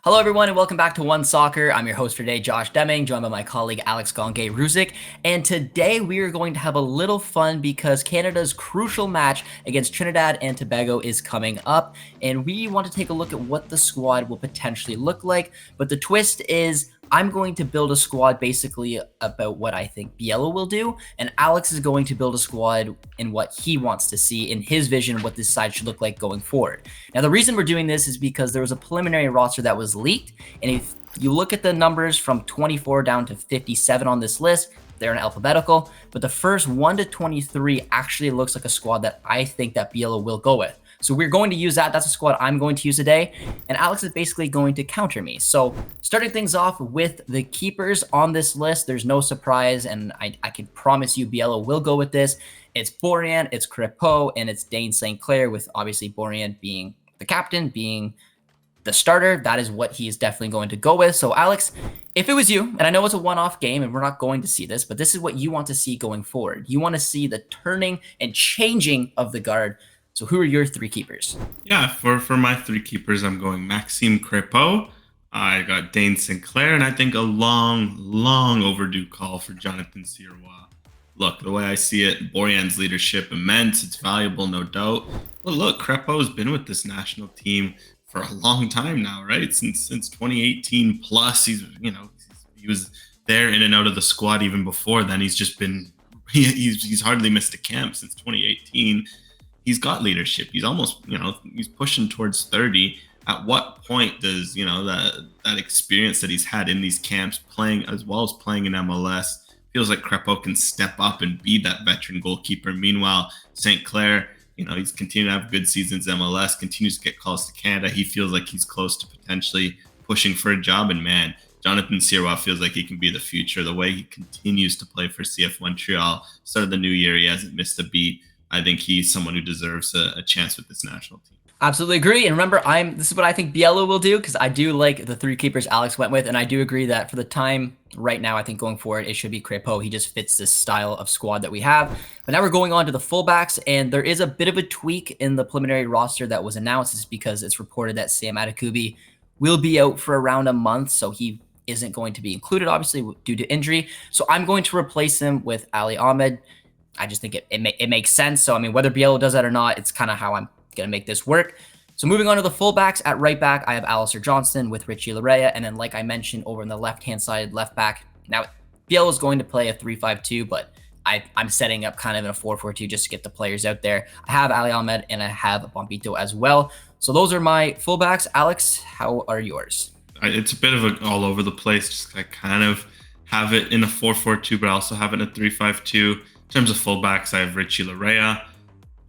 Hello, everyone, and welcome back to One Soccer. I'm your host for today, Josh Deming, joined by my colleague Alex Gonge-Ruzic. And today we are going to have a little fun because Canada's crucial match against Trinidad and Tobago is coming up. And we want to take a look at what the squad will potentially look like. But the twist is I'm going to build a squad basically about what I think Biello will do, and Alex is going to build a squad in what he wants to see in his vision, what this side should look like going forward. Now, the reason we're doing this is because there was a preliminary roster that was leaked, and if you look at the numbers from 24 down to 57 on this list, they're in alphabetical, but the first 1 to 23 actually looks like a squad that I think that Biello will go with. So we're going to use that. That's a squad I'm going to use today. And Alex is basically going to counter me. So starting things off with the keepers on this list, there's no surprise. And I can promise you Biello will go with this. It's Borjan, it's Crépeau, and it's Dane St. Clair, with obviously Borjan being the captain, being the starter. That is what he is definitely going to go with. So Alex, if it was you, and I know it's a one-off game and we're not going to see this, but this is what you want to see going forward. You want to see the turning and changing of the guard. So who are your three keepers? Yeah, for my three keepers, I'm going Maxime Crépeau. I got Dane Sinclair, and I think a long overdue call for Jonathan Sirois. Look, the way I see it, Borjan's leadership immense. It's valuable, no doubt. But look, Crépeau's been with this national team for a long time now, right? Since 2018 plus. He was there in and out of the squad even before then. He's just been he's hardly missed a camp since 2018. He's got leadership. He's almost, he's pushing towards 30. At what point does, that experience that he's had in these camps, playing as well as playing in MLS, feels like Crépeau can step up and be that veteran goalkeeper. Meanwhile, St. Clair, he's continuing to have good seasons in MLS, continues to get calls to Canada. He feels like he's close to potentially pushing for a job. And man, Jonathan Sirois feels like he can be the future. The way he continues to play for CF Montreal, start of the new year, he hasn't missed a beat. I think he's someone who deserves a chance with this national team. Absolutely agree. And remember, this is what I think Biello will do, because I do like the three keepers Alex went with, and I do agree that for the time right now, I think going forward, it should be Crépeau. He just fits this style of squad that we have. But now we're going on to the fullbacks, and there is a bit of a tweak in the preliminary roster that was announced. It's because it's reported that Sam Adekubi will be out for around a month, so he isn't going to be included, obviously, due to injury. So I'm going to replace him with Ali Ahmed. I just think it makes sense. So, I mean, whether Biello does that or not, it's kind of how I'm going to make this work. So moving on to the fullbacks, at right back, I have Alistair Johnston with Richie Larea. And then, like I mentioned, over on the left-hand side, left back. Now, Biello is going to play a 3-5-2, but I'm setting up kind of in a 4-4-2 just to get the players out there. I have Ali Ahmed and I have Bombito as well. So those are my fullbacks. Alex, how are yours? It's a bit of an all over the place. Just I kind of have it in a 4-4-2, but I also have it in a 3-5-2. In terms of fullbacks, I have Richie Larea,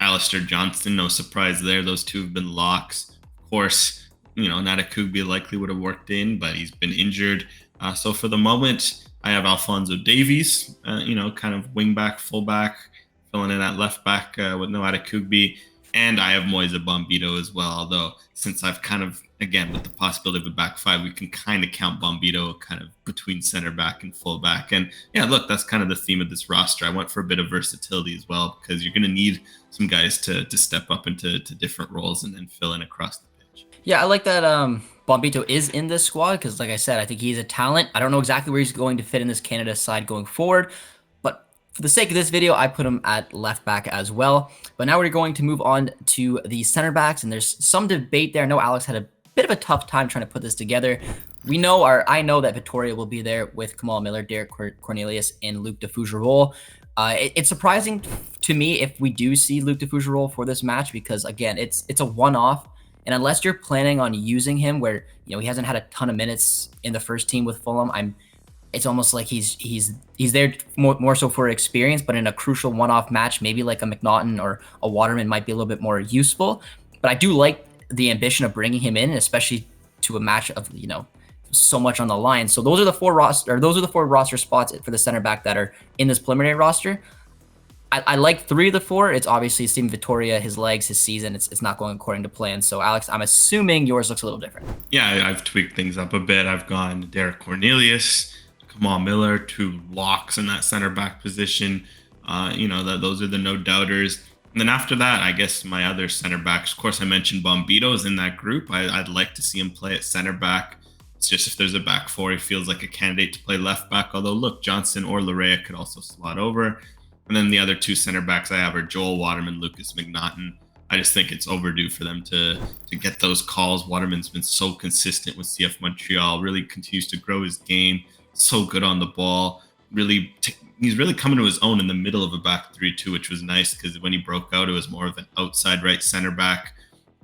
Alistair Johnston. No surprise there. Those two have been locks. Of course, Adekubi likely would have worked in, but he's been injured. So for the moment, I have Alphonso Davies, kind of wingback, fullback, filling in at left back with no Adekubi. And I have Moise Bombito as well, although since I've kind of, again, with the possibility of a back five, we can kind of count Bombito kind of between center back and full back. And yeah, look, that's kind of the theme of this roster. I went for a bit of versatility as well, because you're going to need some guys to step up into different roles and then fill in across the pitch. Yeah, I like that Bombito is in this squad because, like I said, I think he's a talent. I don't know exactly where he's going to fit in this Canada side going forward, but for the sake of this video, I put him at left back as well. But now we're going to move on to the center backs, and there's some debate there. I know Alex had a bit of a tough time trying to put this together. I know that Victoria will be there with Kamal Miller, Derek Cornelius, and Luc de Fougerolles. It's surprising to me if we do see Luc de Fougerolles for this match, because again, it's a one-off, and unless you're planning on using him where he hasn't had a ton of minutes in the first team with Fulham, it's almost like he's there more so for experience, but in a crucial one-off match, maybe like a McNaughton or a Waterman might be a little bit more useful. But I do like the ambition of bringing him in, especially to a match of so much on the line. So those are the four roster spots for the center back that are in this preliminary roster. I like three of the four. It's obviously Steven Victoria, his legs, his season. It's not going according to plan. So Alex, I'm assuming yours looks a little different. Yeah, I've tweaked things up a bit. I've gone Derek Cornelius, Kamal Miller, two locks in that center back position. Those are the no doubters. And then after that, I guess my other center backs, of course, I mentioned Bombito is in that group. I'd like to see him play at center back. It's just if there's a back four, he feels like a candidate to play left back. Although, look, Johnson or Larea could also slot over. And then the other two center backs I have are Joel Waterman, Lucas McNaughton. I just think it's overdue for them to get those calls. Waterman's been so consistent with CF Montreal, really continues to grow his game, so good on the ball. He's really coming to his own in the middle of a back 3-2, which was nice because when he broke out, it was more of an outside right center back.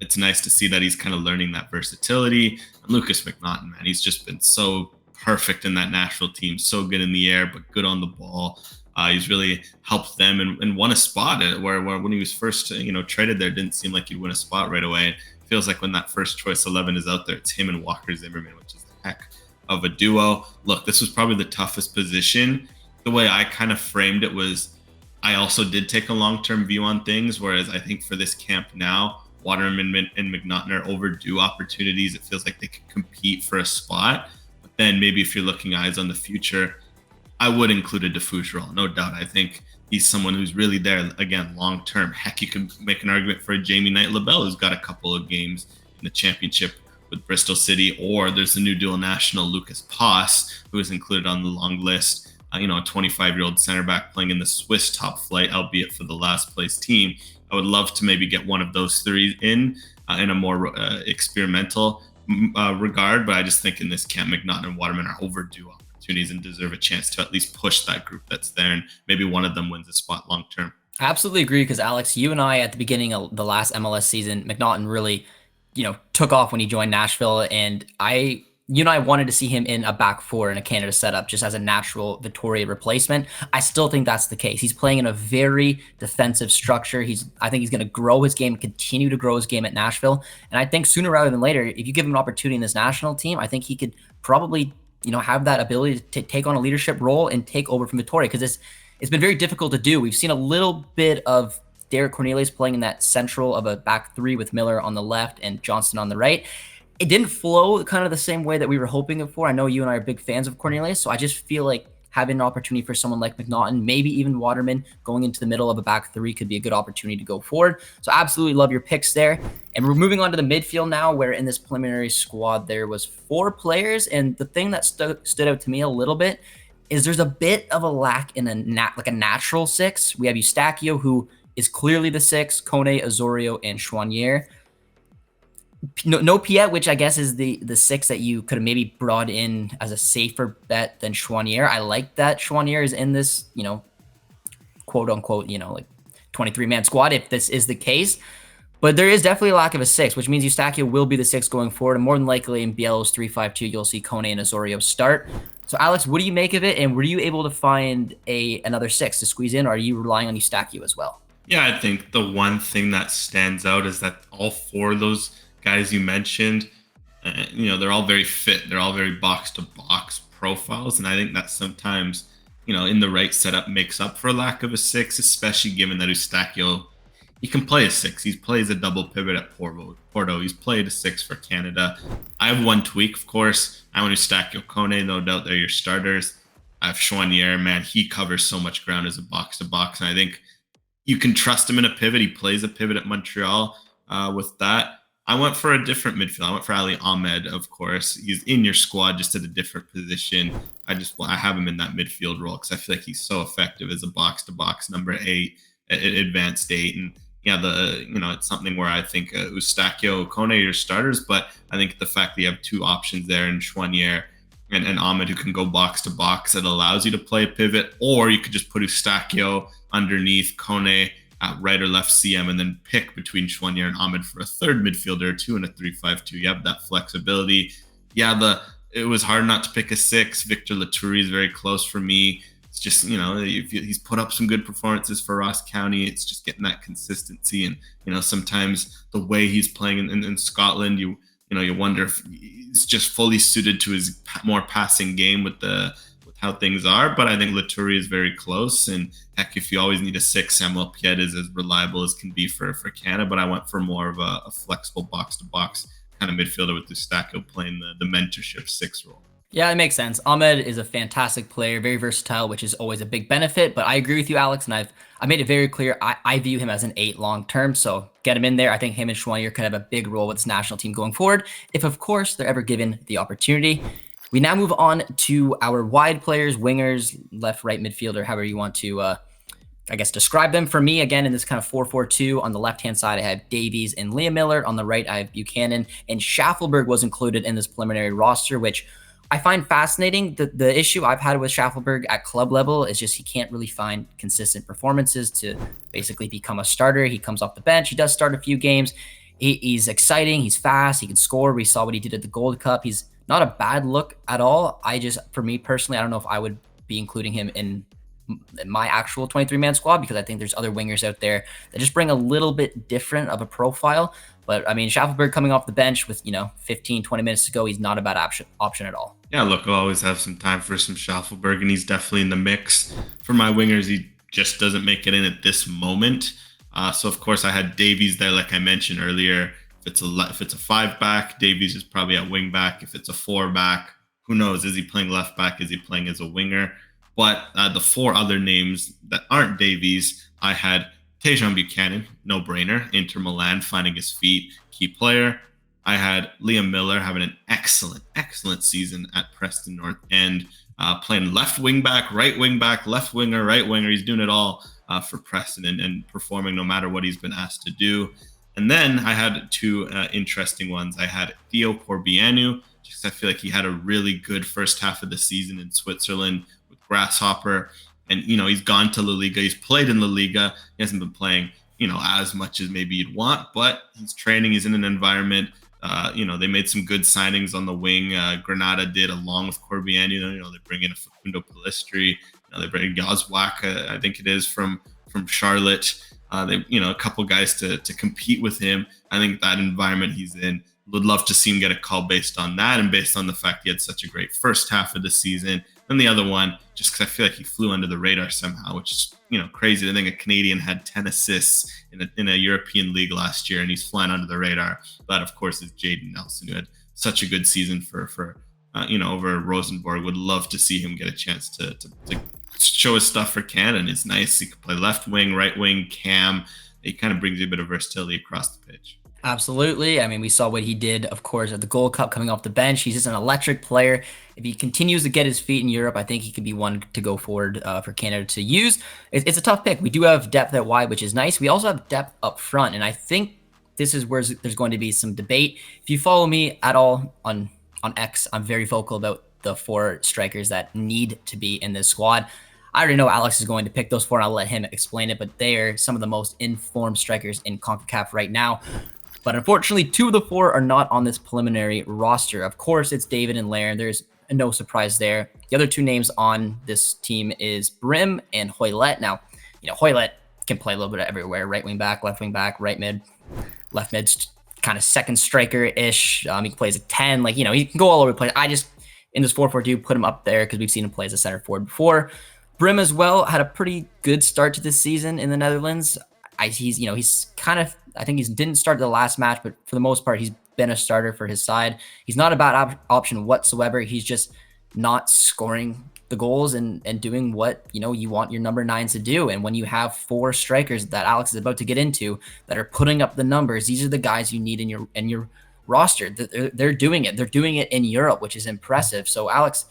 It's nice to see that he's kind of learning that versatility. And Lucas McNaughton, man, he's just been so perfect in that Nashville team, so good in the air, but good on the ball. He's really helped them and won a spot where when he was first traded there, it didn't seem like he'd win a spot right away. It feels like when that first choice 11 is out there, it's him and Walker Zimmerman, which is the heck of a duo. Look, this was probably the toughest position. The way I kind of framed it was I also did take a long-term view on things, whereas I think for this camp now, Waterman and McNaughton are overdue opportunities. It feels like they could compete for a spot. But then maybe if you're looking eyes on the future, I would include a Defouche, no doubt. I think he's someone who's really there, again, long-term. Heck, you can make an argument for a Jamie Knight-Labelle who's got a couple of games in the championship with Bristol City, or there's the new dual national Lucas Poss, who is included on the long list. A 25-year-old center back playing in the Swiss top flight, albeit for the last place team. I would love to maybe get one of those three in a more experimental regard, but I just think in this camp, McNaughton and Waterman are overdue opportunities and deserve a chance to at least push that group that's there, and maybe one of them wins a spot long term. I absolutely agree because Alex, you and I at the beginning of the last MLS season, McNaughton really, took off when he joined Nashville, and you and I wanted to see him in a back four in a Canada setup just as a natural Vittoria replacement. I still think that's the case. He's playing in a very defensive structure. I think he's going to grow his game, continue to grow his game at Nashville. And I think sooner rather than later, if you give him an opportunity in this national team, I think he could probably, have that ability to take on a leadership role and take over from Vittoria, because it's been very difficult to do. We've seen a little bit of Derek Cornelius playing in that central of a back three with Miller on the left and Johnston on the right. It didn't flow kind of the same way that we were hoping it for. I know you and I are big fans of Cornelius, so I just feel like having an opportunity for someone like McNaughton, maybe even Waterman, going into the middle of a back three could be a good opportunity to go forward. So absolutely love your picks there. And we're moving on to the midfield now, where in this preliminary squad there was 4 players, and the thing that stood out to me a little bit is there's a bit of a lack in a natural 6. We have Eustachio, who is clearly the 6, Kone, Osorio, and Chouanier. No Piet, which I guess is the 6 that you could have maybe brought in as a safer bet than Chouanier. I like that Chouanier is in this, quote unquote, like 23-man squad if this is the case. But there is definitely a lack of a 6, which means Eustachio will be the 6 going forward. And more than likely in Bielo's 3-5-2, you'll see Kone and Osorio start. So Alex, what do you make of it? And were you able to find another 6 to squeeze in, or are you relying on Eustachio as well? Yeah, I think the one thing that stands out is that all 4 of those guys you mentioned, they're all very fit. They're all very box-to-box profiles. And I think that sometimes, in the right setup makes up for a lack of a 6, especially given that Eustachio, he can play a 6. He plays a double pivot at Porto. He's played a 6 for Canada. I have one tweak, of course. I want Eustachio, Kone, no doubt they're your starters. I have Chouanier, man. He covers so much ground as a box-to-box. And I think you can trust him in a pivot. He plays a pivot at Montreal with that. I went for a different midfield. I went for Ali Ahmed, of course. He's in your squad, just at a different position. I have him in that midfield role because I feel like he's so effective as a box-to-box number 8, advanced 8. And yeah, it's something where I think Eustachio, Kone are your starters, but I think the fact that you have 2 options there in Chouanier and Ahmed who can go box-to-box, it allows you to play a pivot, or you could just put Eustachio underneath Kone at right or left CM, and then pick between Chouanier and Ahmed for a third midfielder or 2 in a 3-5-2. You have that flexibility. Yeah, it was hard not to pick a 6. Victor Latourie is very close for me. It's just, he's put up some good performances for Ross County. It's just getting that consistency. And, sometimes the way he's playing in Scotland, you wonder if he's just fully suited to his more passing game with how things are. But I think Latourie is very close. And heck, if you always need a 6, Samuel Piet is as reliable as can be for Canada. But I went for more of a flexible box-to-box kind of midfielder with Eustachio playing the mentorship 6 role. Yeah, it makes sense. Ahmed is a fantastic player, very versatile, which is always a big benefit. But I agree with you, Alex, and I made it very clear. I view him as an 8 long term, so get him in there. I think him and Schwanier could have a big role with this national team going forward, if of course they're ever given the opportunity. We now move on to our wide players, wingers, left, right, midfielder, however you want to I guess describe them. For me, again, in this kind of 4-4-2, on the left-hand side, I have Davies and Liam Miller. On the right, I have Buchanan, and Schaffelberg was included in this preliminary roster, which I find fascinating. The issue I've had with Schaffelberg at club level is just he can't really find consistent performances to basically become a starter. He comes off the bench. He does start a few games. He's exciting. He's fast. He can score. We saw what he did at the Gold Cup. He's not a bad look at all. For me personally, I don't know if I would be including him in my actual 23-man squad, because I think there's other wingers out there that just bring a little bit different of a profile. But I mean, Schaffelberg coming off the bench with, 15, 20 minutes to go, he's not a bad option at all. Yeah, look, I'll always have some time for some Schaffelberg, and he's definitely in the mix. For my wingers, he just doesn't make it in at this moment. So of course I had Davies there, like I mentioned earlier. If it's a 5-back, Davies is probably at wing back. If it's a 4-back, who knows? Is he playing left back? Is he playing as a winger? But the 4 other names that aren't Davies, I had Tejan Buchanan, no brainer, Inter Milan, finding his feet, key player. I had Liam Miller having an excellent season at Preston North End, playing left wing back, right wing back, left winger, right winger. He's doing it all for Preston and performing no matter what he's been asked to do. And then I had 2 interesting ones. I had Theo Corbianu, just I feel like he had a really good first half of the season in Switzerland with Grasshopper. And, he's gone to La Liga. He's played in La Liga. He hasn't been playing, as much as maybe you'd want, but he's training. He's in an environment. They made some good signings on the wing. Granada did, along with Corbianu. They bring in a Facundo Pellistri. They bring in Gazwak, I think it is, from Charlotte. A couple guys to compete with him. I think that environment he's in, would love to see him get a call based on that and based on the fact he had such a great first half of the season. And the other one, just because I feel like he flew under the radar somehow, which is, crazy. I think a Canadian had 10 assists in a European league last year, and he's flying under the radar. That, of course, is Jaden Nelson, who had such a good season for over Rosenborg. Would love to see him get a chance to show his stuff for Canada. And it's nice. He can play left wing, right wing, cam. He kind of brings you a bit of versatility across the pitch. Absolutely. I mean, we saw what he did, of course, at the Gold Cup coming off the bench. He's just an electric player. If he continues to get his feet in Europe, I think he could be one to go forward for Canada to use. It's a tough pick. We do have depth at wide, which is nice. We also have depth up front, and I think this is where there's going to be some debate. If you follow me at all on X, I'm very vocal about the 4 strikers that need to be in this squad. I already know Alex is going to pick those 4, and I'll let him explain it, but they are some of the most informed strikers in Concacaf right now. But unfortunately, 2 of the 4 are not on this preliminary roster. Of course, it's David and Laird. There's no surprise there. The other 2 names on this team is Brim and Hoylett. Now, Hoylett can play a little bit everywhere. Right wing back, right mid, left mid, kind of second striker-ish. He can play as a 10. He can go all over the place. I just, in this 4-4-2, put him up there because we've seen him play as a center forward before. Brim as well had a pretty good start to this season in the Netherlands. He's kind of, I think he didn't start the last match, but for the most part, he's been a starter for his side. He's not a bad option whatsoever. He's just not scoring the goals and doing what, you want your number 9s to do. And when you have 4 strikers that Alex is about to get into that are putting up the numbers, these are the guys you need in your roster. They're doing it. They're doing it in Europe, which is impressive. So Alex,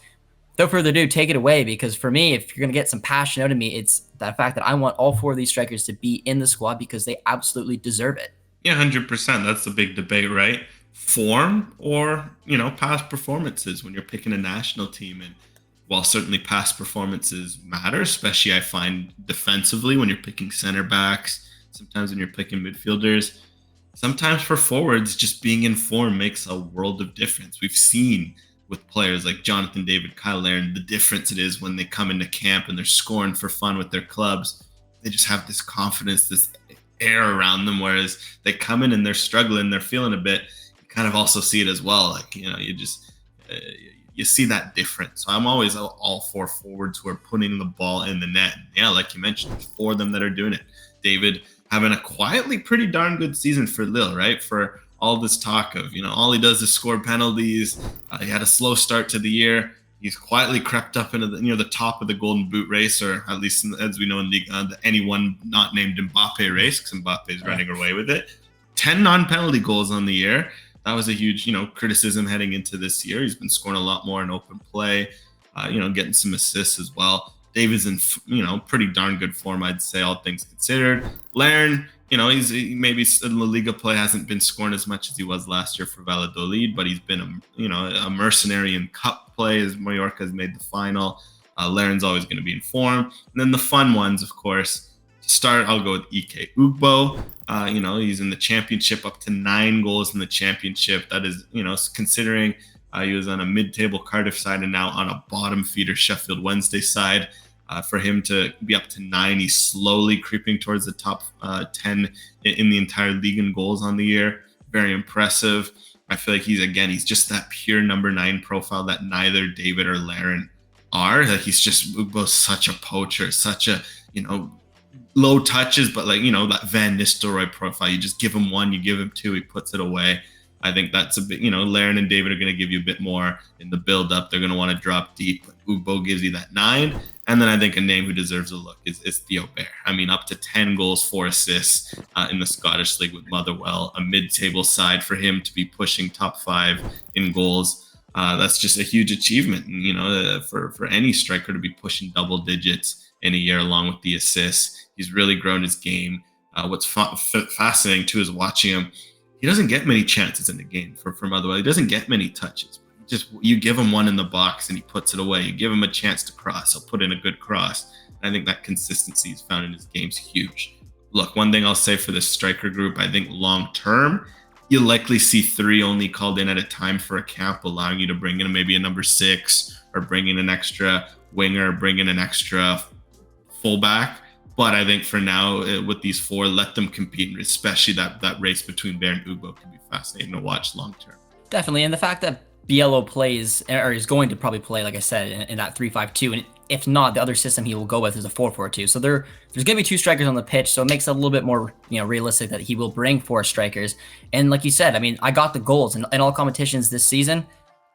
without further ado, take it away, because for me, if you're going to get some passion out of me, it's that fact that I want all 4 of these strikers to be in the squad because they absolutely deserve it. Yeah, 100%. That's the big debate, right? Form or, past performances when you're picking a national team. And while certainly past performances matter, especially I find defensively when you're picking center backs, sometimes when you're picking midfielders, sometimes for forwards, just being in form makes a world of difference. We've seen with players like Jonathan David, Kyle Laird, the difference it is when they come into camp and they're scoring for fun with their clubs. They just have this confidence, this air around them, whereas they come in and they're struggling, they're feeling a bit. You kind of also see it as well. You see that difference. So I'm always all for forwards who are putting the ball in the net. Yeah, like you mentioned, there's 4 of them that are doing it. David having a quietly pretty darn good season for Lille, right? For all this talk of, all he does is score penalties. He had a slow start to the year. He's quietly crept up into the top of the Golden Boot race, or at least as we know in Ligue 1, the anyone not named Mbappe race, because Mbappe is running away with it. 10 non-penalty goals on the year. That was a huge, criticism heading into this year. He's been scoring a lot more in open play, getting some assists as well. David's in, pretty darn good form, I'd say, all things considered. Larin, he's maybe in La Liga play hasn't been scoring as much as he was last year for Valladolid, but he's been a mercenary in cup play as Mallorca has made the final. Larin's always going to be in form. And then the fun ones, of course. To start, I'll go with Ike Ugbo. He's in the championship, up to 9 goals in the championship. That is, considering he was on a mid-table Cardiff side and now on a bottom feeder Sheffield Wednesday side. For him to be up to 9, he's slowly creeping towards the top 10 in the entire league in goals on the year. Very impressive. I feel like he's just that pure number 9 profile that neither David or Larin are. Like he's just both such a poacher, such a, low touches, but that Van Nistelrooy profile. You just give him 1, you give him 2, he puts it away. I think that's a bit, Larin and David are going to give you a bit more in the build-up. They're going to want to drop deep. But Ugbo gives you that 9. And then I think a name who deserves a look is Theo Bair. I mean, up to 10 goals, 4 assists in the Scottish League with Motherwell, a mid-table side for him to be pushing top 5 in goals. That's just a huge achievement, for any striker to be pushing double digits in a year along with the assists. He's really grown his game. What's fascinating, too, is watching him. He doesn't get many chances in the game for Motherwell. He doesn't get many touches. You give him 1 in the box and he puts it away. You give him a chance to cross, he'll put in a good cross. And I think that consistency he's found in his game's huge. Look, one thing I'll say for this striker group, I think long term, you'll likely see 3 only called in at a time for a camp, allowing you to bring in maybe a number 6 or bring in an extra winger, bring in an extra fullback. But I think for now, with these 4, let them compete, and especially that race between Bair and Ugbo can be fascinating to watch long term. Definitely, and the fact that Biello plays, or is going to probably play, like I said, in that 3-5-2, and if not, the other system he will go with is a 4-4-2. So there's going to be 2 strikers on the pitch, so it makes it a little bit more realistic that he will bring 4 strikers. And like you said, I mean, I got the goals in all competitions this season.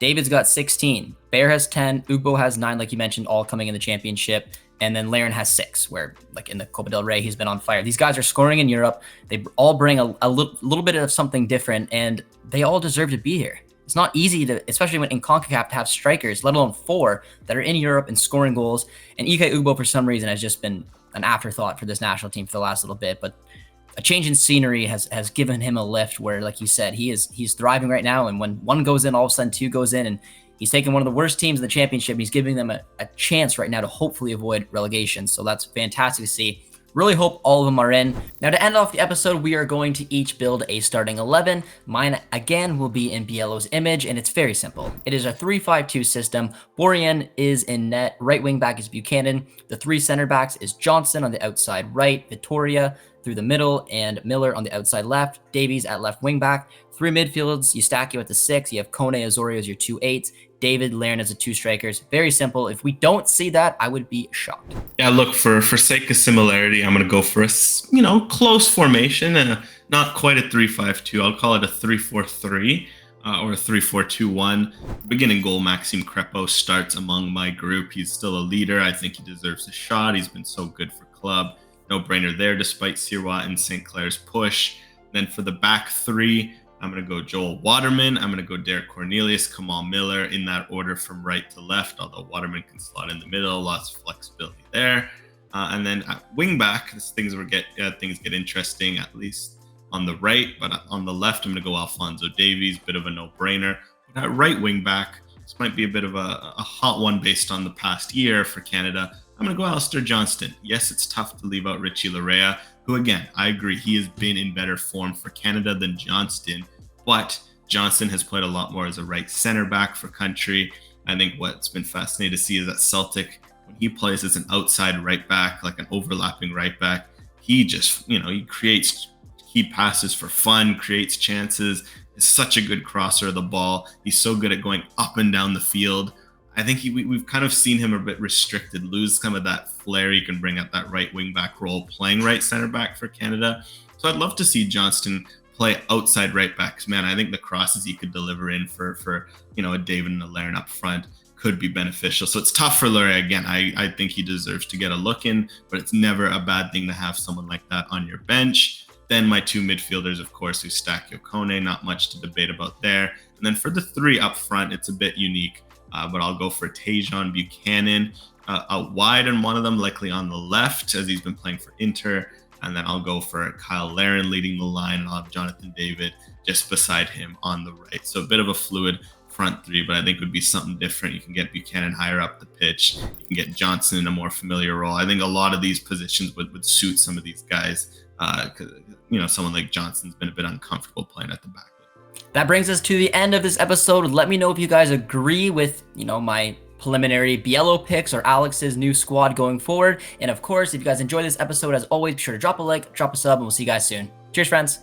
David's got 16, Bair has 10, Ugbo has 9, like you mentioned, all coming in the championship. And then Larin has 6, where like in the Copa del Rey, he's been on fire. These guys are scoring in Europe. They all bring a little bit of something different, and they all deserve to be here. It's not easy to, especially when in Concacaf, to have strikers, let alone 4 that are in Europe and scoring goals. And Ike Ugbo, for some reason, has just been an afterthought for this national team for the last little bit. But a change in scenery has given him a lift where, like you said, he's thriving right now. And when 1 goes in, all of a sudden 2 goes in, and he's taking one of the worst teams in the championship. He's giving them a chance right now to hopefully avoid relegation. So that's fantastic to see. Really hope all of them are in. Now, to end off the episode, we are going to each build a starting 11. Mine, again, will be in Biello's image, and it's very simple. It is a 3-5-2 system. Borjan is in net. Right wing back is Buchanan. The 3 center backs is Johnson on the outside right, Vittoria through the middle, and Miller on the outside left. Davies at left wing back. 3 midfields, Eustachio at the 6. You have Kone Azorio as your 2 8s. David, Larin as the 2 strikers. Very simple. If we don't see that, I would be shocked. Yeah, look, for sake of similarity, I'm going to go for a, close formation and not quite a 3-5-2. I'll call it a 3-4-3 or a 3-4-2-1. Beginning goal, Maxime Crepeau starts among my group. He's still a leader. I think he deserves a shot. He's been so good for club. No brainer there, despite Sirois and St. Clair's push. Then for the back 3, I'm going to go Joel Waterman. I'm going to go Derek Cornelius, Kamal Miller in that order from right to left, although Waterman can slot in the middle. Lots of flexibility there. And then at wing back, things get interesting, at least on the right. But on the left, I'm going to go Alphonso Davies, bit of a no-brainer. But at right wing back, this might be a bit of a hot one based on the past year for Canada. I'm going to go Alistair Johnston. Yes, it's tough to leave out Richie Larea, who, again, I agree, he has been in better form for Canada than Johnston, but Johnston has played a lot more as a right center back for country. I think what's been fascinating to see is that Celtic, when he plays as an outside right back, like an overlapping right back, he just, he creates key passes for fun, creates chances, is such a good crosser of the ball. He's so good at going up and down the field. I think we've kind of seen him a bit restricted, lose some of that flair he can bring at that right wing back role, playing right center back for Canada. So I'd love to see Johnston play outside right backs. Man, I think the crosses he could deliver in for a David and a Laren up front could be beneficial. So it's tough for Lurie. Again, I think he deserves to get a look in, but it's never a bad thing to have someone like that on your bench. Then my two midfielders, of course, Eustachio Kone, not much to debate about there. And then for the three up front, it's a bit unique, but I'll go for Tajon Buchanan out wide on one of them, likely on the left, as he's been playing for Inter. And then I'll go for Kyle Laren leading the line, and I'll have Jonathan David just beside him on the right. So a bit of a fluid front three, but I think it would be something different. You can get Buchanan higher up the pitch. You can get Johnson in a more familiar role. I think a lot of these positions would suit some of these guys. Someone like Johnson's been a bit uncomfortable playing at the back. That brings us to the end of this episode. Let me know if you guys agree with, my preliminary Biello picks or Alex's new squad going forward. And of course, if you guys enjoyed this episode, as always, be sure to drop a like, drop a sub, and we'll see you guys soon. Cheers, friends.